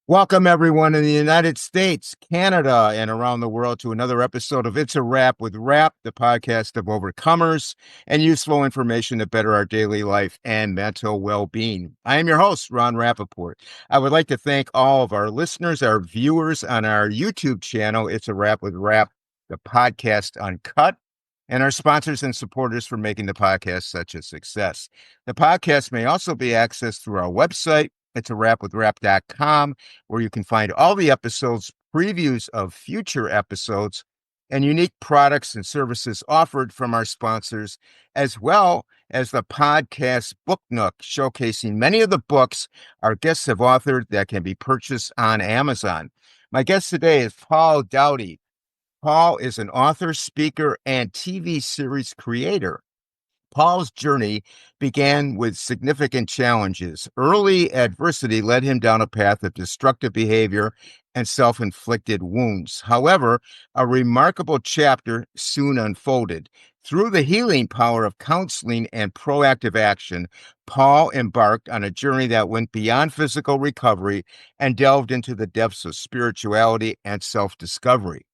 Welcome, everyone in the United States, Canada, and around the world to another episode of It's a Wrap with Rap, the podcast of overcomers and useful information to better our daily life and mental well-being. I am your host, Ron Rapaport. I would like to thank all of our listeners, our viewers on our YouTube channel, It's a Wrap with Rap, the podcast uncut, and our sponsors and supporters for making the podcast such a success. The podcast may also be accessed through our website, it's a wrapwithrap.com, where you can find all the episodes, previews of future episodes, and unique products and services offered from our sponsors, as well as the podcast Book Nook, showcasing many of the books our guests have authored that can be purchased on Amazon. My guest today is Paul Doughty. Paul is an author, speaker, and TV series creator. Paul's journey began with significant challenges. Early adversity led him down a path of destructive behavior and self-inflicted wounds. However, a remarkable chapter soon unfolded. Through the healing power of counseling and proactive action, Paul embarked on a journey that went beyond physical recovery and delved into the depths of spirituality and self-discovery.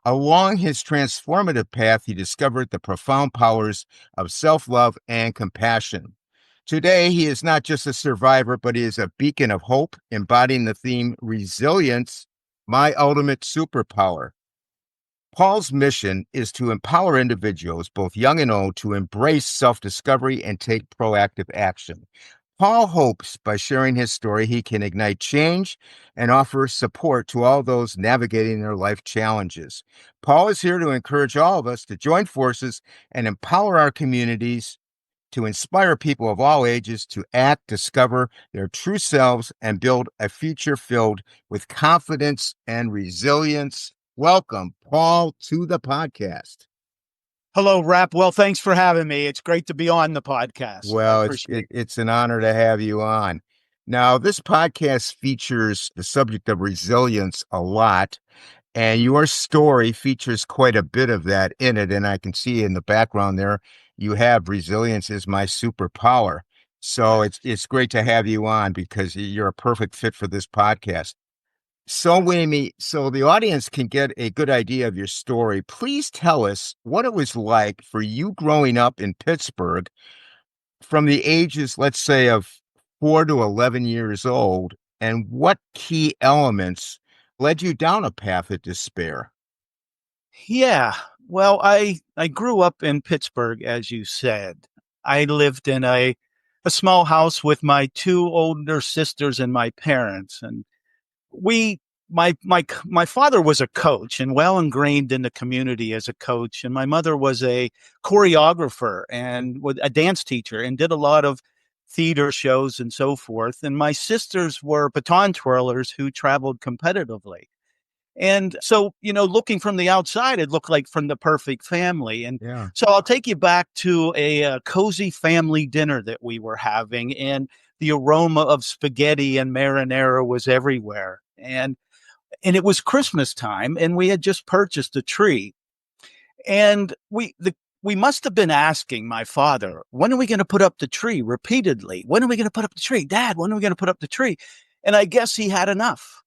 Along his transformative path, he discovered the profound powers of self-love and compassion. Today, he is not just a survivor, but he is a beacon of hope, embodying the theme resilience, my ultimate superpower. Paul's mission is to empower individuals, both young and old, to embrace self-discovery and take proactive action. Paul hopes by sharing his story, he can ignite change and offer support to all those navigating their life challenges. Paul is here to encourage all of us to join forces and empower our communities, to inspire people of all ages to act, discover their true selves, and build a future filled with confidence and resilience. Welcome, Paul, to the podcast. Hello, Rap. Well, thanks for having me. It's great to be on the podcast. Well, it's an honor to have you on. Now, this podcast features the subject of resilience a lot, and your story features quite a bit of that in it. And I can see in the background there, you have resilience is my superpower. So it's great to have you on because you're a perfect fit for this podcast. So, so the audience can get a good idea of your story. Please tell us what it was like for you growing up in Pittsburgh from the ages, let's say, of 4 to 11 years old, and what key elements led you down a path of despair? Yeah. Well, I grew up in Pittsburgh, as you said. I lived in a small house with my two older sisters and my parents, and my father was a coach and well ingrained in the community as a coach, and my mother was a choreographer and a dance teacher and did a lot of theater shows and so forth. And my sisters were baton twirlers who traveled competitively. And so, looking from the outside, it looked like from the perfect family. And Yeah. so I'll take you back to a cozy family dinner that we were having, and the aroma of spaghetti and marinara was everywhere. And it was Christmas time, and we had just purchased a tree. And we must have been asking my father, when are we going to put up the tree, repeatedly? When are we going to put up the tree? Dad, when are we going to put up the tree? And I guess he had enough.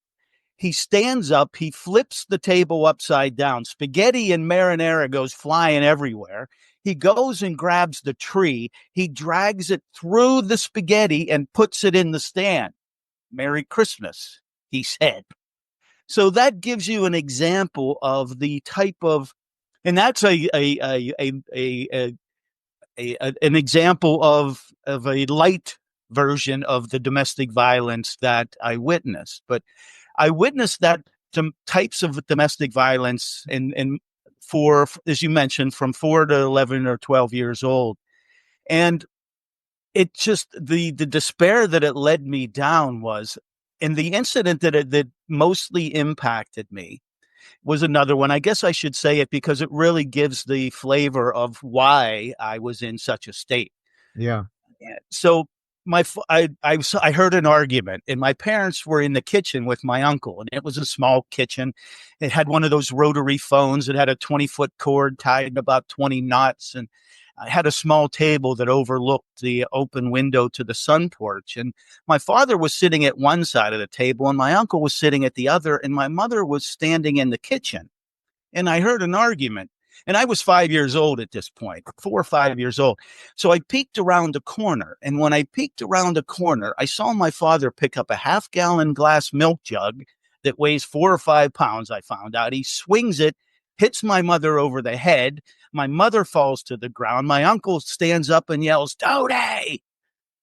He stands up, he flips the table upside down. Spaghetti and marinara goes flying everywhere. He goes and grabs the tree. He drags it through the spaghetti and puts it in the stand. Merry Christmas, he said. So that gives you an example of the type of, and that's an example of a light version of the domestic violence that I witnessed. But I witnessed that some types of domestic violence for, as you mentioned, from 4 to 11 or 12 years old. And it just, the despair that it led me down was, and the incident that mostly impacted me was another one. I guess I should say it because it really gives the flavor of why I was in such a state. Yeah. So I heard an argument, and my parents were in the kitchen with my uncle, and it was a small kitchen. It had one of those rotary phones. It had a 20-foot cord tied in about 20 knots. And I had a small table that overlooked the open window to the sun porch. And my father was sitting at one side of the table and my uncle was sitting at the other. And my mother was standing in the kitchen. And I heard an argument. And I was 5 years old at this point, 4 or 5 years old. So I peeked around a corner. And when I peeked around a corner, I saw my father pick up a half-gallon glass milk jug that weighs 4 or 5 pounds, I found out. He swings it, hits my mother over the head. My mother falls to the ground. My uncle stands up and yells, "Doughty!"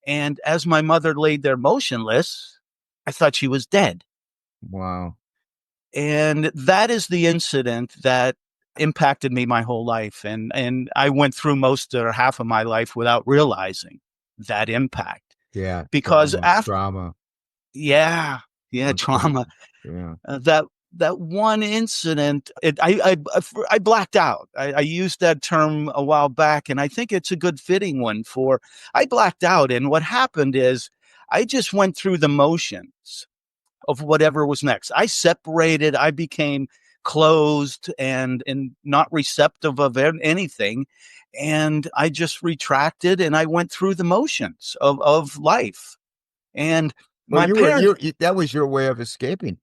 And as my mother laid there motionless, I thought she was dead. Wow. And that is the incident that impacted me my whole life. And I went through most or half of my life without realizing that impact. Yeah. Because after, Trauma. yeah, yeah, trauma. Yeah. That one incident, I blacked out. I used that term a while back, and I think it's a good fitting one for. I blacked out, and what happened is I just went through the motions of whatever was next. I separated. I became closed and not receptive of anything, and I just retracted, and I went through the motions of life. And Well, my parents. that was your way of escaping.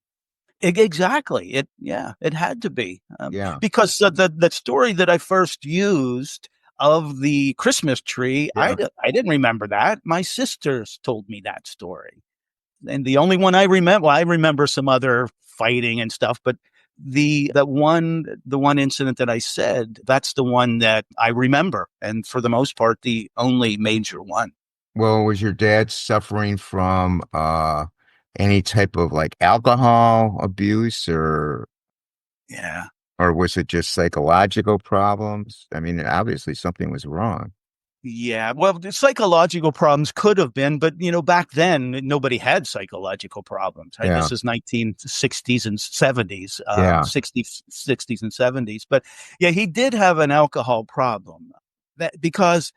Exactly. It had to be Yeah. because the story that I first used of the Christmas tree, Yeah. I didn't remember that. My sisters told me that story, and the only one I remember, well, I remember some other fighting and stuff, but the one incident that I said, that's the one that I remember, and for the most part, the only major one. Well, was your dad suffering from any type of like alcohol abuse Yeah. or was it just psychological problems? I mean, obviously something was wrong. Yeah, well, the psychological problems could have been, but back then nobody had psychological problems. Right? Yeah. This is 1960s and 70s, Yeah. 60s and 70s. But yeah, he did have an alcohol problem. Because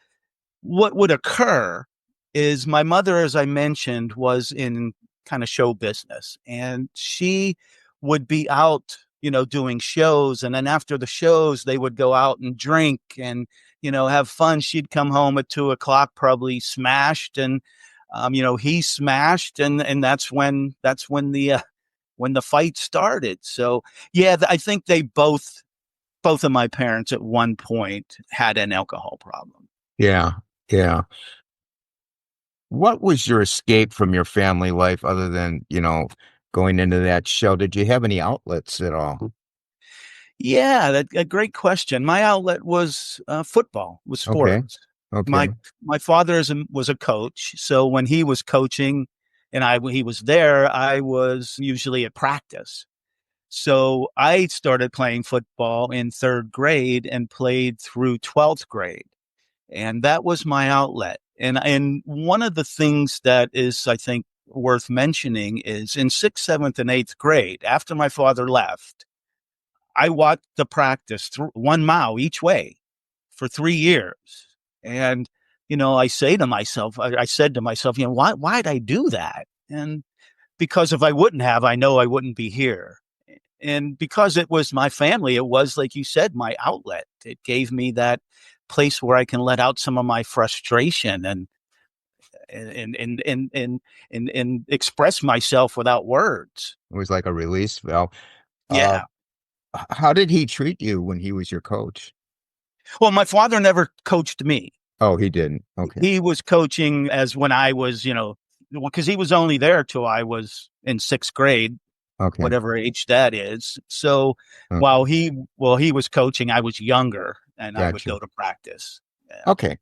what would occur is my mother, as I mentioned, was in kind of show business, and she would be out, doing shows, and then after the shows, they would go out and drink and have fun. She'd come home at 2 o'clock, probably smashed, and he smashed, and when the fight started. So yeah, I think they both of my parents at one point had an alcohol problem. Yeah. Yeah. What was your escape from your family life other than, going into that show? Did you have any outlets at all? Yeah, a great question. My outlet was football, was Okay. sports. Okay. My father was a coach, so when he was coaching and he was there, I was usually at practice. So I started playing football in third grade and played through 12th grade, and that was my outlet. And one of the things that is, I think, worth mentioning is in sixth, seventh, and eighth grade, after my father left. I watched the practice through 1 mile each way for 3 years. And, I say to myself, I said to myself, why'd I do that? And because if I wouldn't have, I know I wouldn't be here. And because it was my family, it was, like you said, my outlet. It gave me that place where I can let out some of my frustration and express myself without words. It was like a release valve. Uh, Yeah. how did he treat you when he was your coach? Well, my father never coached me. Oh, he didn't. Okay. He was coaching as when I was, because he was only there till I was in sixth grade, Okay. whatever age that is. So Okay. while he was coaching, I was younger and I would Gotcha. go to practice. Yeah. Okay.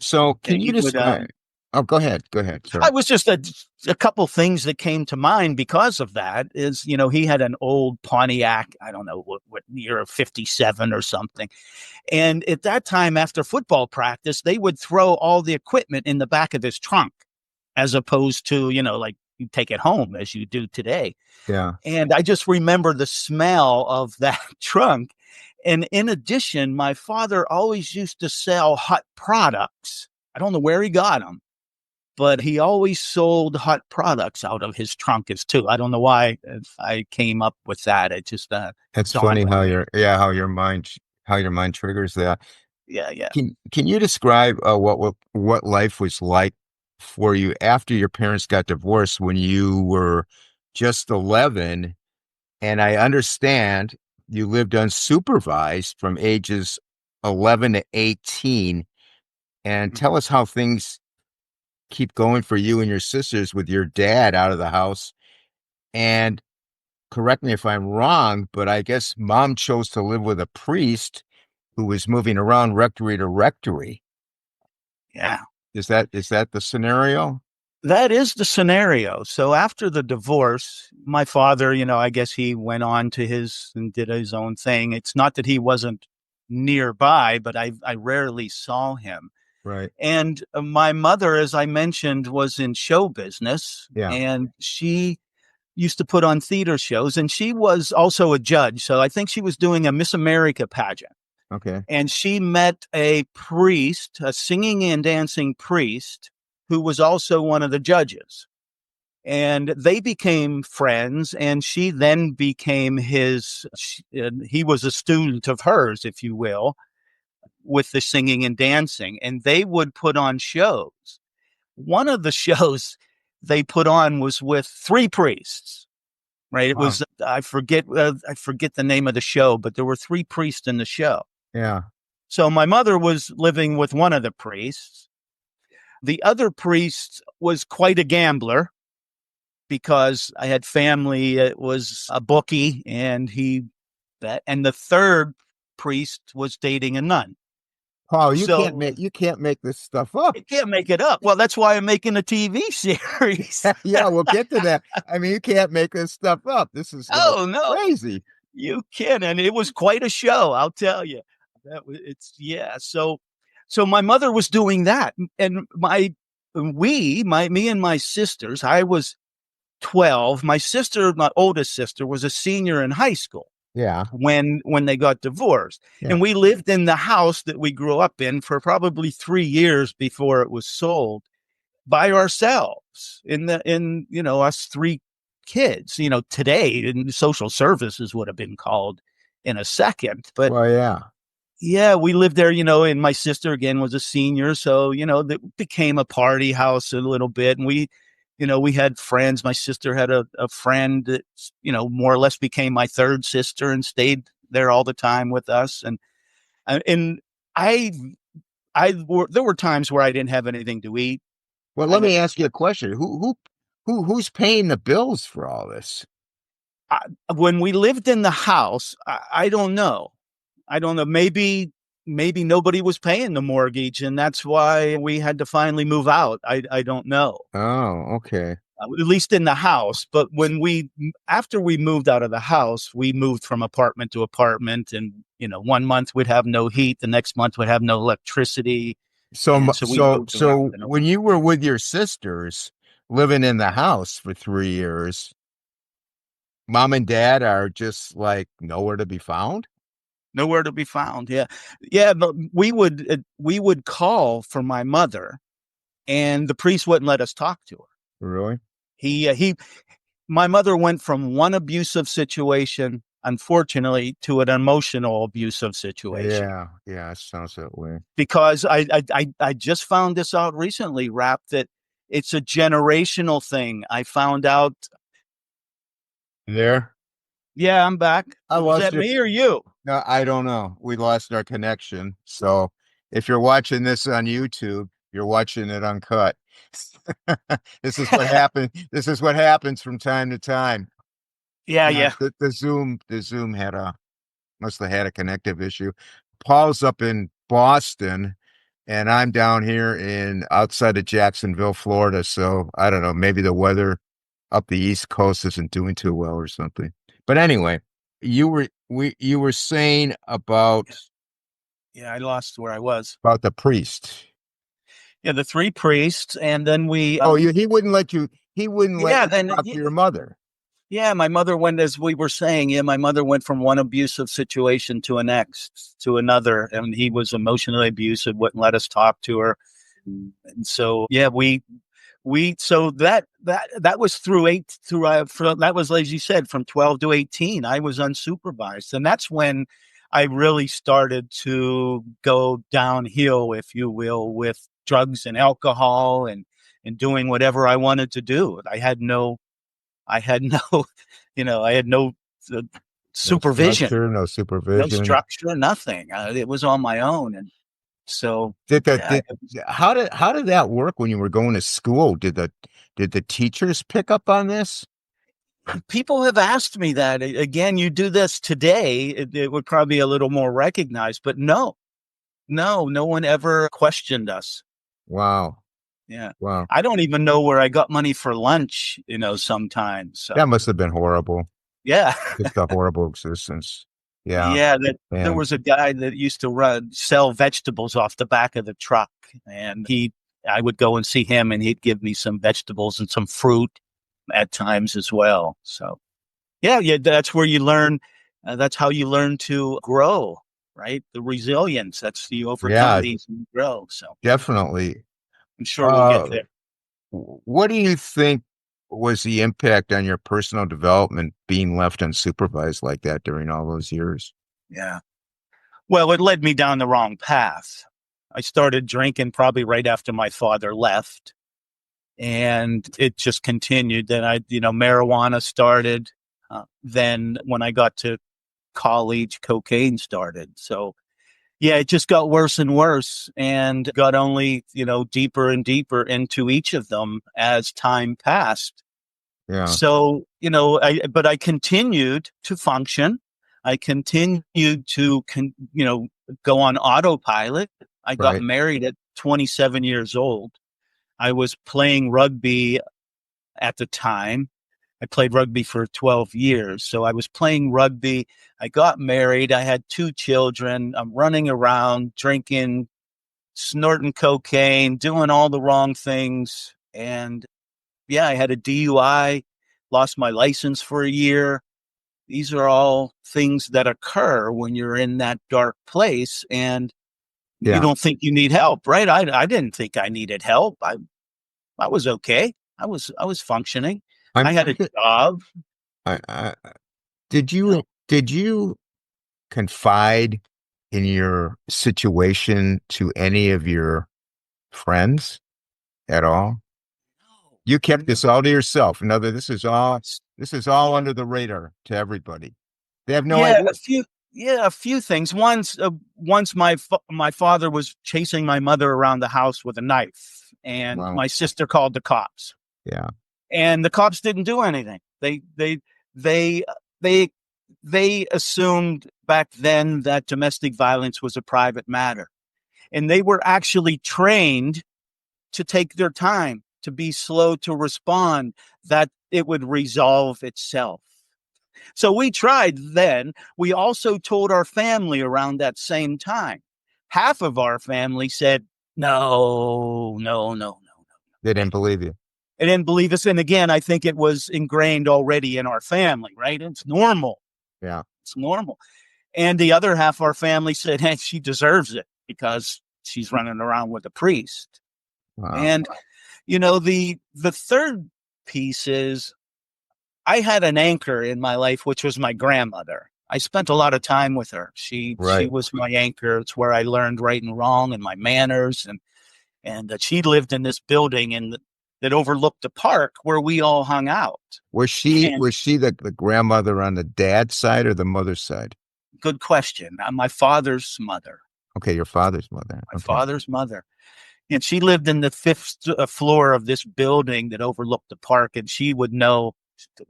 So And can you he would, describe? Oh, go ahead. Go ahead. I Sorry. was just a couple things that came to mind because of that is, he had an old Pontiac, I don't know what year, 57 or something. And at that time, after football practice, they would throw all the equipment in the back of his trunk, as opposed to, like you take it home as you do today. Yeah. And I just remember the smell of that trunk. And in addition, my father always used to sell hot products. I don't know where he got them, but he always sold hot products out of his trunk as too. I don't know why I came up with that. It just It's dawned funny on how me. how your mind triggers that. Yeah. Can you describe what life was like for you after your parents got divorced when you were just 11? And I understand you lived unsupervised from ages 11 to 18. And Mhm. tell us how things keep going for you and your sisters with your dad out of the house. And correct me if I'm wrong, but I guess mom chose to live with a priest who was moving around rectory to rectory. Yeah. Is that the scenario? That is the scenario. So after the divorce, my father, I guess he went on to his and did his own thing. It's not that he wasn't nearby, but I rarely saw him. Right. And my mother, as I mentioned, was in show business, Yeah. and she used to put on theater shows, and she was also a judge. So I think she was doing a Miss America pageant. Okay. And she met a priest, a singing and dancing priest, who was also one of the judges. And they became friends, and she then became he was a student of hers, if you will, with the singing and dancing. And they would put on shows. One of the shows they put on was with three priests, right? It Wow. was, I forget the name of the show, but there were three priests in the show. Yeah. So my mother was living with one of the priests. The other priest was quite a gambler because I had family. It was a bookie, and he bet. And the third priest was dating a nun. Paul, So you can't make this stuff up. you can't make it up. Well, that's why I'm making a TV series. Yeah, we'll get to that. I mean, you can't make this stuff up. This is like Oh no, crazy. you can, and it was quite a show. I'll tell you. So my mother was doing that, and me and my sisters. I was 12. My sister, my oldest sister, was a senior in high school Yeah. when they got divorced. Yeah. And we lived in the house that we grew up in for probably 3 years before it was sold by ourselves us three kids. Today in social services would have been called in a second. But Well, yeah. yeah, we lived there, and my sister again was a senior. So, that became a party house a little bit. And we had friends. My sister had a friend that, more or less became my third sister and stayed there all the time with us. And I, there were times where I didn't have anything to eat. Well, I let had, me ask you a question. Who's paying the bills for all this? I, when we lived in the house, I don't know. I don't know. Maybe nobody was paying the mortgage, and that's why we had to finally move out. I don't know. Oh, okay. At least in the house. But after we moved out of the house, we moved from apartment to apartment, and 1 month we'd have no heat, the next month we'd have no electricity, and so we moved around So and when around. you were with your sisters living in the house for 3 years, mom and dad are just like nowhere to be found? Nowhere to be found. Yeah, yeah. But we would call for my mother, and the priest wouldn't let us talk to her. Really? He My mother went from one abusive situation, unfortunately, to an emotional abusive situation. Yeah, yeah, it sounds that way. Because I just found this out recently, Rap, that it's a generational thing. I found out. There? Yeah, I'm back. I Was lost that you. me or you? No, I don't know. We lost our connection. So if you're watching this on YouTube, you're watching it uncut. This is what happened. This is what happens from time to time. Yeah, Yeah, yeah. the Zoom must have had a connective issue. Paul's up in Boston and I'm down here in outside of Jacksonville, Florida. So I don't know, maybe the weather up the East Coast isn't doing too well or something. But anyway, you were saying Yeah, I lost where I was. about the priest. Yeah, the three priests, and then we. Oh, he wouldn't let Yeah, you then talk to your mother. yeah, my mother went, as we were saying. Yeah, my mother went from one abusive situation to a next to another, and he was emotionally abusive, wouldn't let us talk to her. And so yeah, we so that was that was, as you said, from 12 to 18. I was unsupervised, and that's when I really started to go downhill, if you will, with drugs and alcohol and doing whatever I wanted to do. I had no, I had no uh, No supervision, structure, no no supervision. structure, nothing. It was on my own. And so, Did the yeah, did, how did that work when you were going to school? Did the teachers pick up on this? people have asked me that. Again, you do this today, it would probably be a little more recognized, but no, no one ever questioned us. Wow. Yeah. Wow. I don't even know where I got money for lunch, sometimes. That So, must have been horrible. yeah. Just a horrible existence. Yeah. Yeah, that there And was a guy that used to sell vegetables off the back of the truck, and I would go and see him, and he'd give me some vegetables and some fruit at times as well. So, yeah, that's where you learn. That's how you learn to grow, right? The resilience. That's you overcome yeah, these and you grow. So, definitely. I'm sure we'll get Uh, there. what do you think was the impact on your personal development being left unsupervised like that during all those years? Yeah. Well, it led me down the wrong path. I started drinking probably right after my father left, and it just continued. Then marijuana started. Then when I got to college, cocaine started. So yeah, it just got worse and worse, and got only deeper and deeper into each of them as time passed. Yeah, So but I continued to function. I continued to go on autopilot. I got right. married at 27 years old. I was playing rugby at the time. I played rugby for 12 years. So I was playing rugby. I got married. I had 2 children. I'm running around, drinking, snorting cocaine, doing all the wrong things. And yeah, I had a DUI, lost my license for a year. These are all things that occur when you're in that dark place and you Yeah. don't think you need help, right? I didn't think I needed help. I was okay. I was functioning. I had I'm a job. I, did You know, you confide in your situation to any of your friends at all? You kept no, this all to yourself. In other, this is all yeah, under the radar to everybody. They have no yeah, idea. a few things. Once my father was chasing my mother around the house with a knife, and Wow. my sister called the cops, Yeah. and the cops didn't do anything. They they they assumed back then that domestic violence was a private matter, and they were actually trained to take their time, to be slow to respond, that it would resolve itself. So we tried then. We also told our family around that same time. Half of our family said, no, no, no, no, no. They didn't believe you. They didn't believe us. And again, I think it was ingrained already in our family, right? It's normal. Yeah. It's normal. And the other half of our family said, hey, she deserves it because she's running around with a priest. Wow. And, the third piece is I had an anchor in my life, which was my grandmother. I spent a lot of time with her. She Right. was my anchor. It's where I learned right and wrong and my manners, and that she lived in this building that overlooked the park where we all hung out. Was she And was she the grandmother on the dad's side or the mother's side? good question. My father's mother. Okay, your father's mother. My Okay. father's mother. And she lived in the fifth floor of this building that overlooked the park, and she would know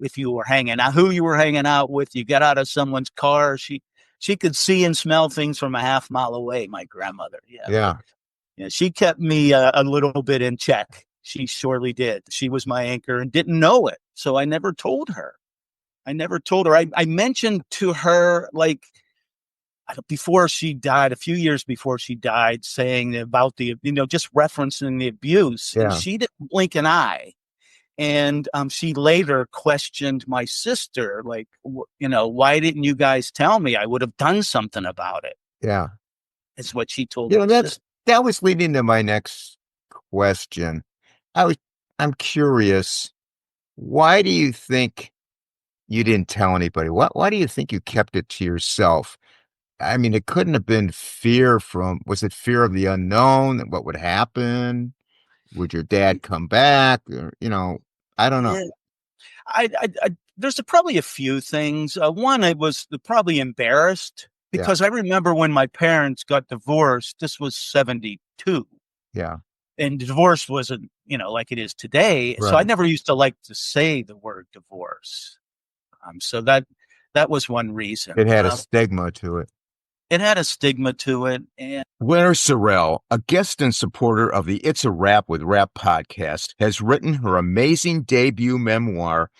if you were hanging out, who you were hanging out with. You got out of someone's car. She could see and smell things from a half mile away. My grandmother, yeah, but Yeah. yeah, she kept me a little bit in check. She surely did. She was my anchor and didn't know it, so I never told her. I mentioned to her, like, before she died, a few years before she died, saying about just referencing the abuse, and Yeah. she didn't blink an eye. And she later questioned my sister, like, why didn't you guys tell me? I would have done something about it. Yeah. Is what she told You my know, sister. that was leading to my next question. I was I'm curious, why do you think you didn't tell anybody? Why do you think you kept it to yourself? I mean, it couldn't have been fear from, was it fear of the unknown? What would happen? Would your dad come back? Or, I don't know. Yeah, there's probably a few things. One, I was probably embarrassed Yeah, because I remember when my parents got divorced. This was 72, yeah, and divorce wasn't, like it is today. So I right. never used to like to say the word divorce. So that was one reason. It had a stigma to it. It had a stigma to it, and Blair Sorrel, a guest and supporter of the It's a Rap with Rap podcast, has written her amazing debut memoir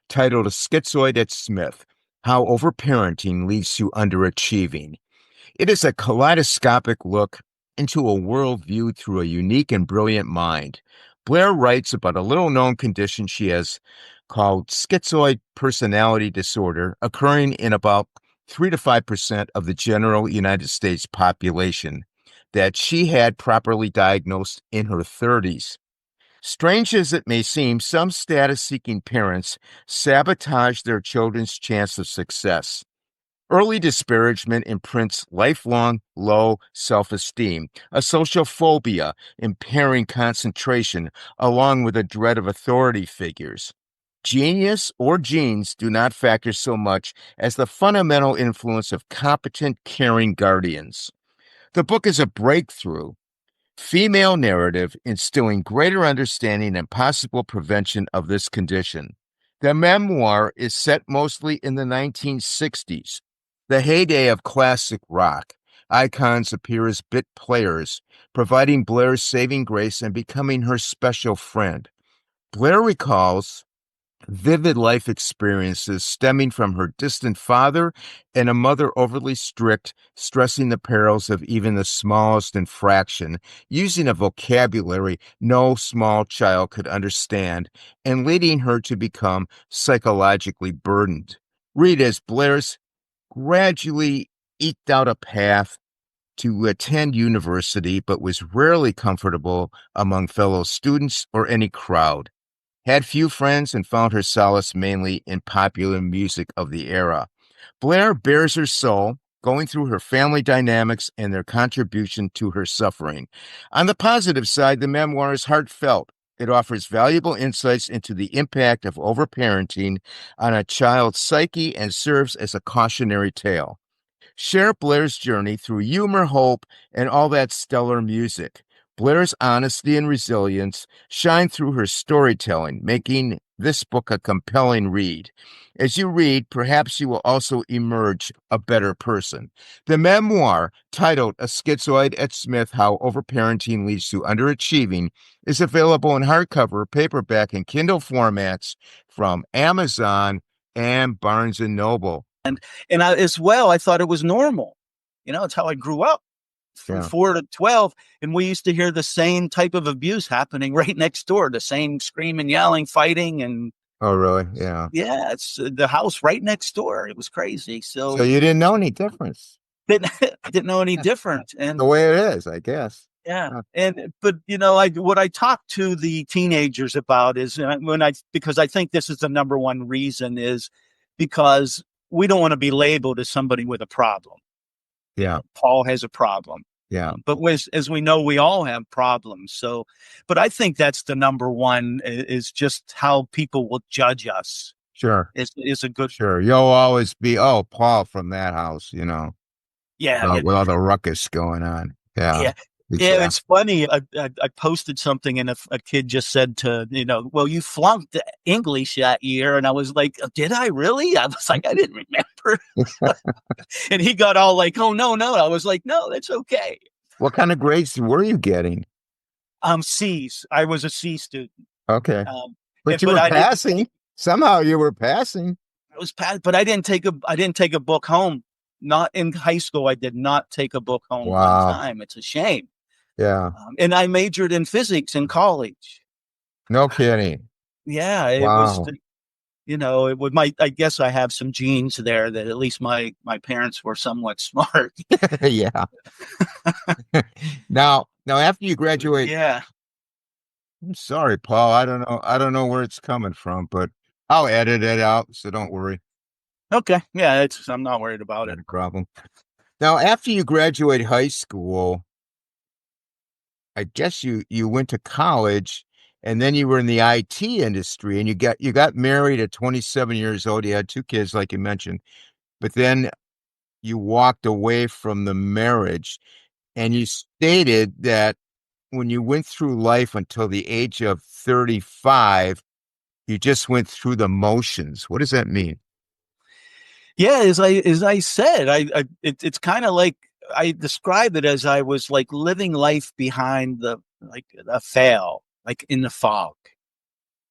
titled Schizoid at Smith: How Overparenting Leads to Underachieving. It is a kaleidoscopic look into a world viewed through a unique and brilliant mind. Blair writes about a little known condition she has called schizoid personality disorder, occurring in about 3 to 5% of the general United States population, that she had properly diagnosed in her 30s. Strange as it may seem, some status seeking parents sabotage their children's chance of success. Early disparagement imprints lifelong low self esteem, a social phobia impairing concentration, along with a dread of authority figures. Genius or genes do not factor so much as the fundamental influence of competent, caring guardians. The book is a breakthrough female narrative instilling greater understanding and possible prevention of this condition. The memoir is set mostly in the 1960s, the heyday of classic rock. Icons appear as bit players, providing Blair's saving grace and becoming her special friend. Blair recalls vivid life experiences stemming from her distant father and a mother overly strict, stressing the perils of even the smallest infraction, using a vocabulary no small child could understand, and leading her to become psychologically burdened. Read as Blair's gradually eked out a path to attend university, but was rarely comfortable among fellow students or any crowd, had few friends, and found her solace mainly in popular music of the era. Blair bears her soul, going through her family dynamics and their contribution to her suffering. On the positive side, the memoir is heartfelt. It offers valuable insights into the impact of overparenting on a child's psyche and serves as a cautionary tale. Share Blair's journey through humor, hope, and all that stellar music. Blair's honesty and resilience shine through her storytelling, making this book a compelling read. As you read, perhaps you will also emerge a better person. The memoir, titled A Schizoid at Smith: How Overparenting Leads to Underachieving, is available in hardcover, paperback, and Kindle formats from Amazon and Barnes& and Noble. and as well, I thought it was normal. It's how I grew up from Yeah. 4 to 12, and we used to hear the same type of abuse happening right next door, the same screaming, yelling, fighting, and Oh, really? Yeah. yeah, it's the house right next door. It was crazy. So So you didn't know any difference. didn't know any different, The and way it is, I guess. yeah, Huh. and but what I talk to the teenagers about is because I think this is the number one reason is because we don't want to be labeled as somebody with a problem. Yeah. Paul has a problem. Yeah. But as we know, we all have problems. So, but I think that's the number one is just how people will judge us Sure. is a good, Sure. You'll always be, oh, Paul from that house, yeah, yeah, with all the ruckus going on. Yeah. yeah. Yeah, Exactly. it's funny. I posted something and a kid just said well, you flunked English that year. And I was like, did I really? I was like, I didn't remember. And he got all like, oh, no, no. I was like, no, that's okay. What kind of grades were you getting? C's. I was a C student. Okay. Um, But you but were I didn't. passing. Somehow you were passing. I was past, but I didn't take a book home. Not in high school. I did not take a book home one Wow. time. It's a shame. Yeah. And I majored in physics in college. No kidding. Yeah, it was. Wow. It would I guess I have some genes there that at least my parents were somewhat smart. Yeah. Now after you graduate, Yeah. I'm sorry, Paul. I don't know where it's coming from, but I'll edit it out, so don't worry. Okay. Yeah. I'm not worried about Not it. a problem. Now, after you graduate high school, I guess you went to college and then you were in the IT industry and you got married at 27 years old. You had two kids, like you mentioned, but then you walked away from the marriage and you stated that when you went through life until the age of 35, you just went through the motions. What does that mean? Yeah, as I said, it's kind of like I describe it as I was like living life behind the like a veil, like in the fog,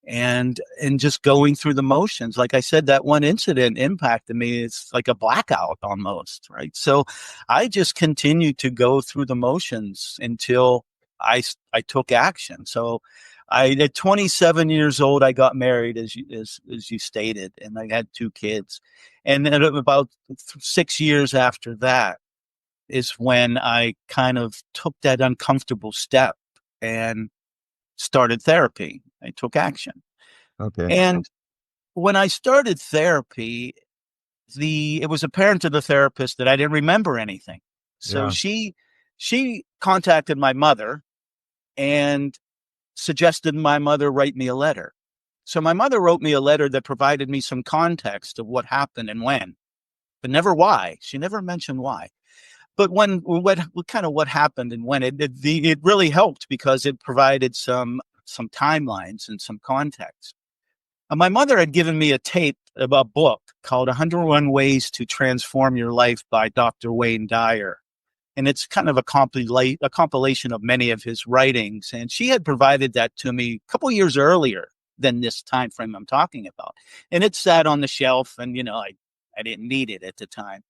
and just going through the motions. Like I said, that one incident impacted me. It's like a blackout almost, right? So I just continued to go through the motions until I took action. So I at 27 years old, I got married as you stated, and I had two kids. And then about 6 years after that is when I kind of took that uncomfortable step and started therapy. I took action. Okay. And when I started therapy, it was apparent to the therapist that I didn't remember anything. So Yeah. she contacted my mother and suggested my mother write me a letter. So my mother wrote me a letter that provided me some context of what happened and when, but never why. She never mentioned why. But what kind of what happened and when it really helped because it provided some timelines and some context. My mother had given me a tape of a book called 101 Ways to Transform Your Life by Dr. Wayne Dyer. And it's kind of a compilation of many of his writings. And she had provided that to me a couple years earlier than this time frame I'm talking about. And it sat on the shelf and, I didn't need it at the time.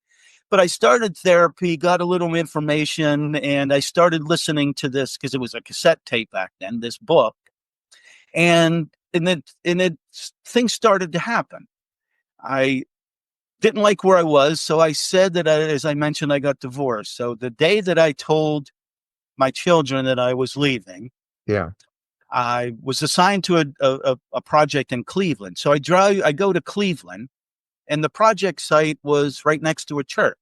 But I started therapy, got a little information, and I started listening to this because it was a cassette tape back then, this book. And then things started to happen. I didn't like where I was, so I said that as I mentioned, I got divorced. So the day that I told my children that I was leaving, Yeah. I was assigned to a project in Cleveland. So I go to Cleveland, and the project site was right next to a church.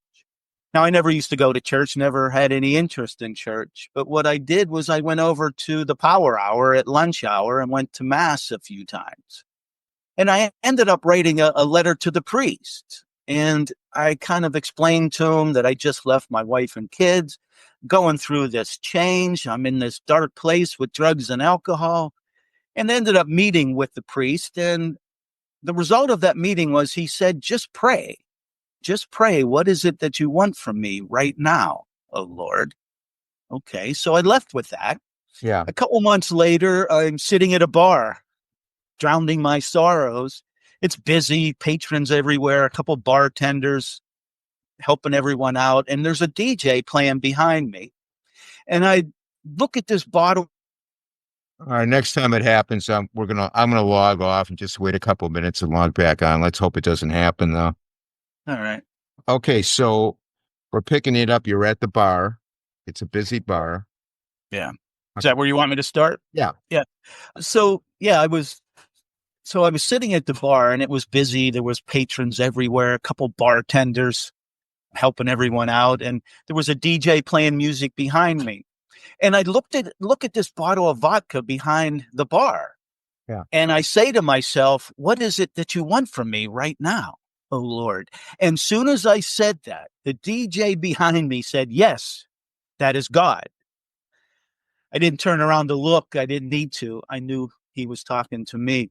Now, I never used to go to church, never had any interest in church. But what I did was I went over to the power hour at lunch hour and went to mass a few times. And I ended up writing a letter to the priest. And I kind of explained to him that I just left my wife and kids, going through this change. I'm in this dark place with drugs and alcohol, and ended up meeting with the priest. And the result of that meeting was he said, just pray. Just pray. What is it that you want from me right now, oh Lord? Okay. So I left with that. Yeah. A couple months later, I'm sitting at a bar drowning my sorrows. It's busy, patrons everywhere, a couple bartenders helping everyone out, and there's a DJ playing behind me. And I look at this bottle. All right. Next time it happens, I'm gonna log off and just wait a couple minutes and log back on. Let's hope it doesn't happen though. All right. Okay, so we're picking it up. You're at the bar. It's a busy bar. Yeah. Is Okay. that where you want me to start? Yeah. Yeah. So yeah, I was sitting at the bar and it was busy. There was patrons everywhere, a couple bartenders helping everyone out, and there was a DJ playing music behind me. And I look at this bottle of vodka behind the bar. Yeah. And I say to myself, what is it that you want from me right now, oh Lord? And soon as I said that, the DJ behind me said, yes, that is God. I didn't turn around to look. I didn't need to. I knew he was talking to me.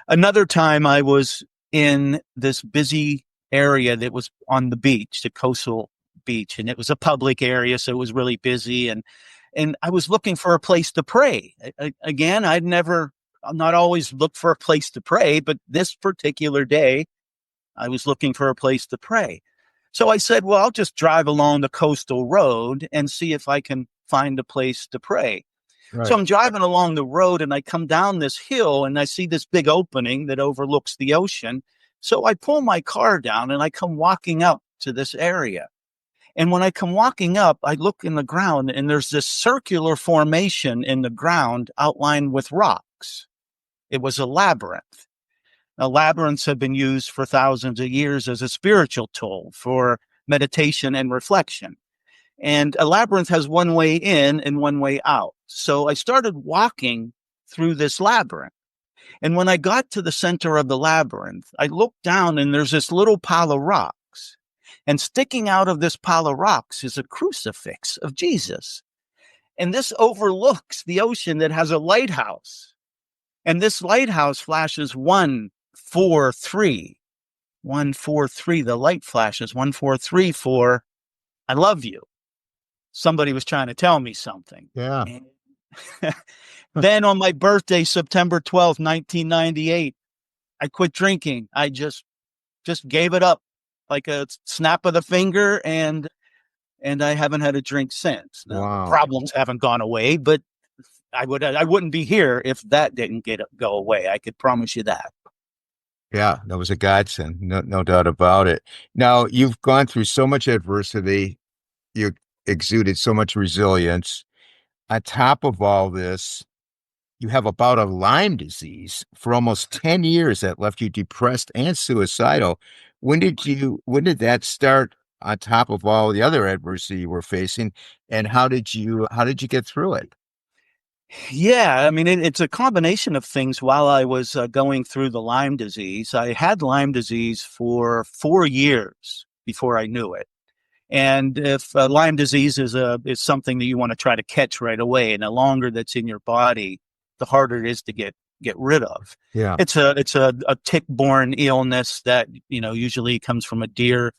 Another time I was in this busy area that was on the beach, the coastal beach, and it was a public area, so it was really busy. And I was looking for a place to pray. Again, I'm not always look for a place to pray, but this particular day, I was looking for a place to pray. So I said, well, I'll just drive along the coastal road and see if I can find a place to pray. So Right. I'm driving along the road and I come down this hill and I see this big opening that overlooks the ocean. So I pull my car down and I come walking up to this area. And when I come walking up, I look in the ground and there's this circular formation in the ground outlined with rocks. It was a labyrinth. Now, labyrinths have been used for thousands of years as a spiritual tool for meditation and reflection. And a labyrinth has one way in and one way out. So I started walking through this labyrinth. And when I got to the center of the labyrinth, I looked down and there's this little pile of rocks. And sticking out of this pile of rocks is a crucifix of Jesus. And this overlooks the ocean that has a lighthouse. And this lighthouse flashes 143. 143. The light flashes 143 for I love you. Somebody was trying to tell me something. Yeah. Then on my birthday, September 12th, 1998, I quit drinking. I just gave it up like a snap of the finger, and I haven't had a drink since. Now, Wow. the problems haven't gone away, but I wouldn't be here if that didn't go away. I could promise you that. Yeah, that was a godsend. No doubt about it. Now, you've gone through so much adversity. You exuded so much resilience. On top of all this, you have a bout of Lyme disease for almost 10 years that left you depressed and suicidal. When did that start on top of all the other adversity you were facing? And how did you get through it? Yeah, I mean, it's a combination of things. While I was going through the Lyme disease, I had Lyme disease for 4 years before I knew it. And if Lyme disease is something that you want to try to catch right away, and the longer that's in your body, the harder it is to get rid of. Yeah. It's a tick-borne illness that usually comes from a deer,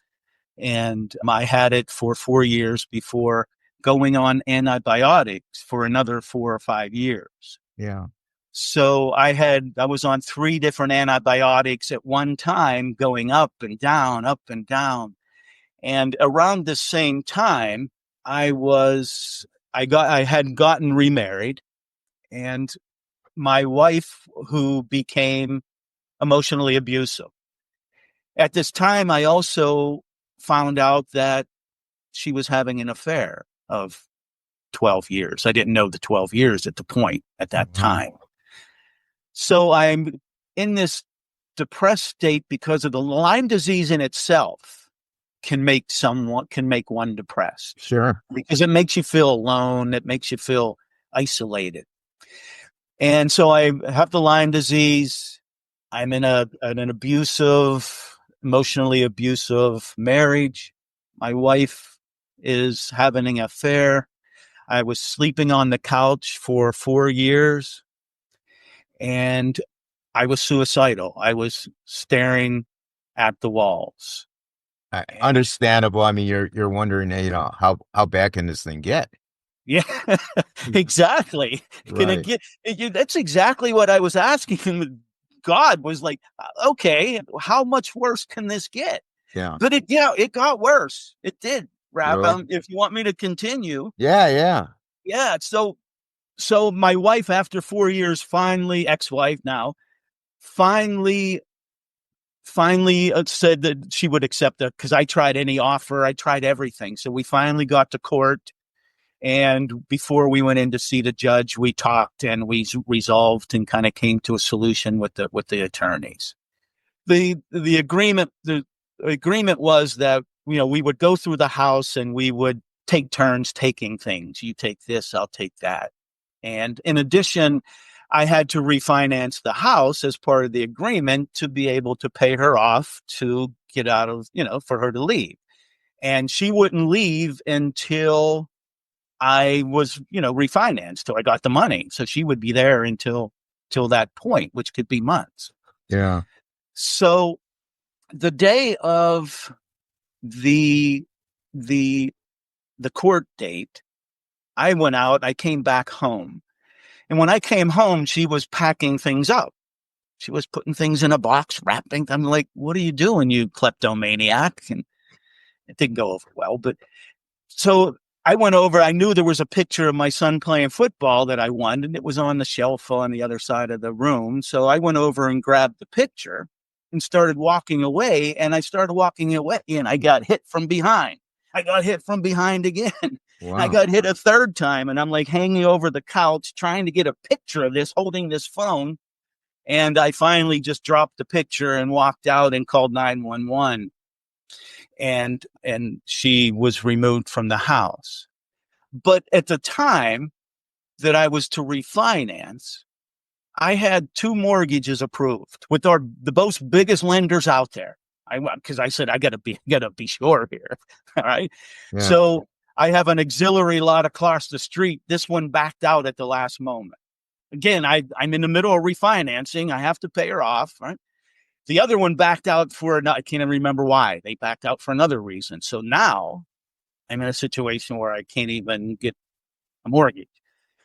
and I had it for 4 years before going on antibiotics for another 4 or 5 years. Yeah. So I was on 3 different antibiotics at one time, going up and down, up and down. And around the same time, I had gotten remarried, and my wife, who became emotionally abusive. At this time, I also found out that she was having an affair of 12 years. I didn't know the 12 years at that time. So I'm in this depressed state because of the Lyme disease in itself can make one depressed. Sure. Because it makes you feel alone. It makes you feel isolated. And so I have the Lyme disease. I'm in an emotionally abusive marriage. My wife is having an affair. I was sleeping on the couch for 4 years, and I was suicidal. I was staring at the walls. Understandable. I mean, you're wondering, how bad can this thing get? Yeah, exactly. Can it get? That's exactly what I was asking. God was like, okay, how much worse can this get? Yeah. But it got worse. It did, Rap. Really? If you want me to continue. Yeah. Yeah. So my wife, after 4 years, ex-wife now, finally said that she would accept it, because I tried any offer. I tried everything. So we finally got to court. And before we went in to see the judge, we talked and we resolved and kind of came to a solution with the attorneys. The agreement was that we would go through the house and we would take turns taking things. You take this, I'll take that. And in addition, I had to refinance the house as part of the agreement to be able to pay her off to get out of, for her to leave. And she wouldn't leave until I was, refinanced, till I got the money. So she would be there until that point, which could be months. Yeah. So the day of the court date, I went out, I came back home. And when I came home, she was packing things up. She was putting things in a box, wrapping them. I'm like, what are you doing, you kleptomaniac? And it didn't go over well. But so I went over, I knew there was a picture of my son playing football that I won, and it was on the shelf on the other side of the room. So I went over and grabbed the picture and started walking away. And I started walking away, and I got hit from behind. I got hit from behind again. Wow. I got hit a third time, and I'm like hanging over the couch trying to get a picture of this, holding this phone. And I finally just dropped the picture and walked out and called 911. and she was removed from the house. But at the time that I was to refinance, I had 2 mortgages approved with the most biggest lenders out there. Because I said I gotta be sure here. All right. Yeah. So I have an auxiliary lot across the street. This one backed out at the last moment. Again, I'm in the middle of refinancing. I have to pay her off. Right. The other one backed out I can't even remember why. They backed out for another reason. So now I'm in a situation where I can't even get a mortgage.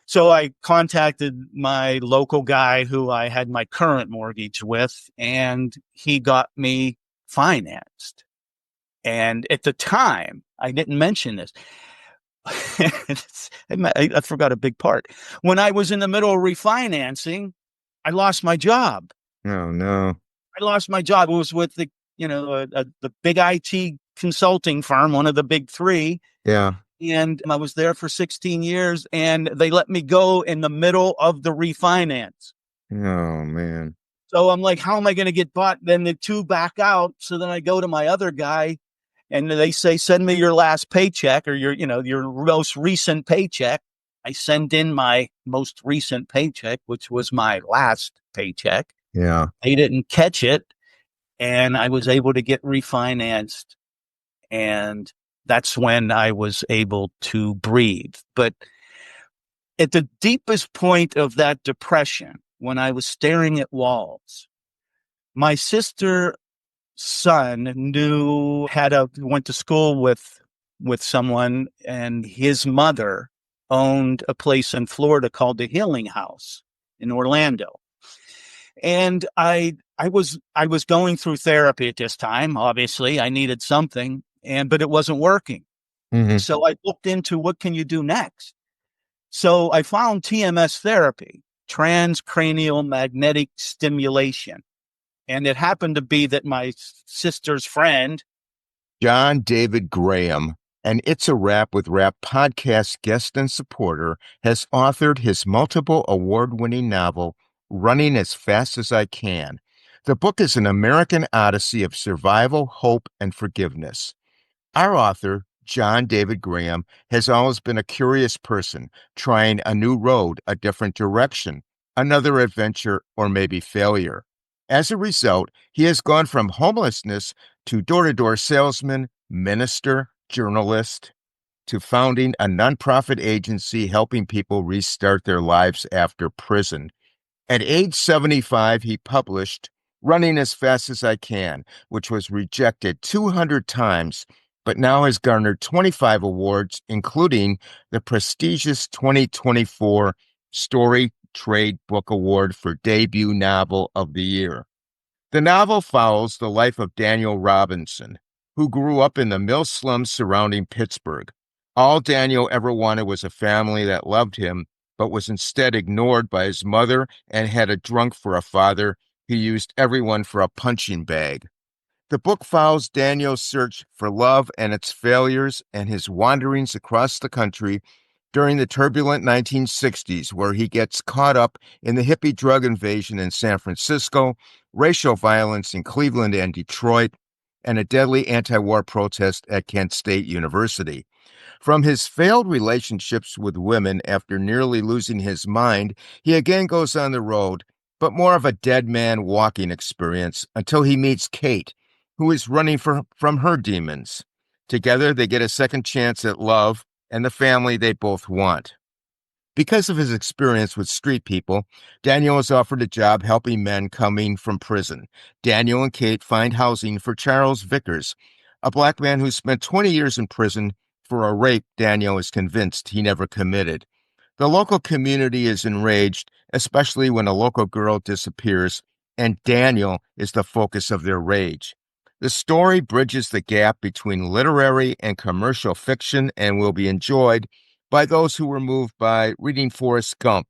So I contacted my local guy who I had my current mortgage with, and he got me financed. And at the time, I didn't mention this. I forgot a big part. When I was in the middle of refinancing, I lost my job. Oh, no. I lost my job. It was with the big IT consulting firm, one of the big three. Yeah. And I was there for 16 years, and they let me go in the middle of the refinance. Oh, man. So I'm like, how am I going to get bought? Then the 2 back out. So then I go to my other guy, and they say, send me your last paycheck or your most recent paycheck. I send in my most recent paycheck, which was my last paycheck. Yeah. They didn't catch it, and I was able to get refinanced. And that's when I was able to breathe. But at the deepest point of that depression, when I was staring at walls, my sister's son went to school with someone, and his mother owned a place in Florida called the Healing House in Orlando. And I was going through therapy at this time. Obviously, I needed something, but it wasn't working. Mm-hmm. So I looked into what can you do next. So I found TMS therapy, transcranial magnetic stimulation. And it happened to be that my sister's friend, John David Graham, an It's a Wrap with Rap podcast guest and supporter, has authored his multiple award-winning novel, Running as Fast as I Can. The book is an American odyssey of survival, hope, and forgiveness. Our author, John David Graham, has always been a curious person, trying a new road, a different direction, another adventure, or maybe failure. As a result, he has gone from homelessness to door-to-door salesman, minister, journalist, to founding a nonprofit agency helping people restart their lives after prison. At age 75, he published Running as Fast as I Can, which was rejected 200 times, but now has garnered 25 awards, including the prestigious 2024 Story Trade Book Award for Debut Novel of the Year. The novel follows the life of Daniel Robinson, who grew up in the mill slums surrounding Pittsburgh. All Daniel ever wanted was a family that loved him, but was instead ignored by his mother and had a drunk for a father who used everyone for a punching bag. The book follows Daniel's search for love and its failures and his wanderings across the country during the turbulent 1960s, where he gets caught up in the hippie drug invasion in San Francisco, racial violence in Cleveland and Detroit, and a deadly anti-war protest at Kent State University. From his failed relationships with women after nearly losing his mind, he again goes on the road, but more of a dead man walking experience until he meets Kate, who is running from her demons. Together, they get a second chance at love and the family they both want. Because of his experience with street people, Daniel is offered a job helping men coming from prison. Daniel and Kate find housing for Charles Vickers, a black man who spent 20 years in prison for a rape Daniel is convinced he never committed. The local community is enraged, especially when a local girl disappears, and Daniel is the focus of their rage. The story bridges the gap between literary and commercial fiction and will be enjoyed by those who were moved by reading Forrest Gump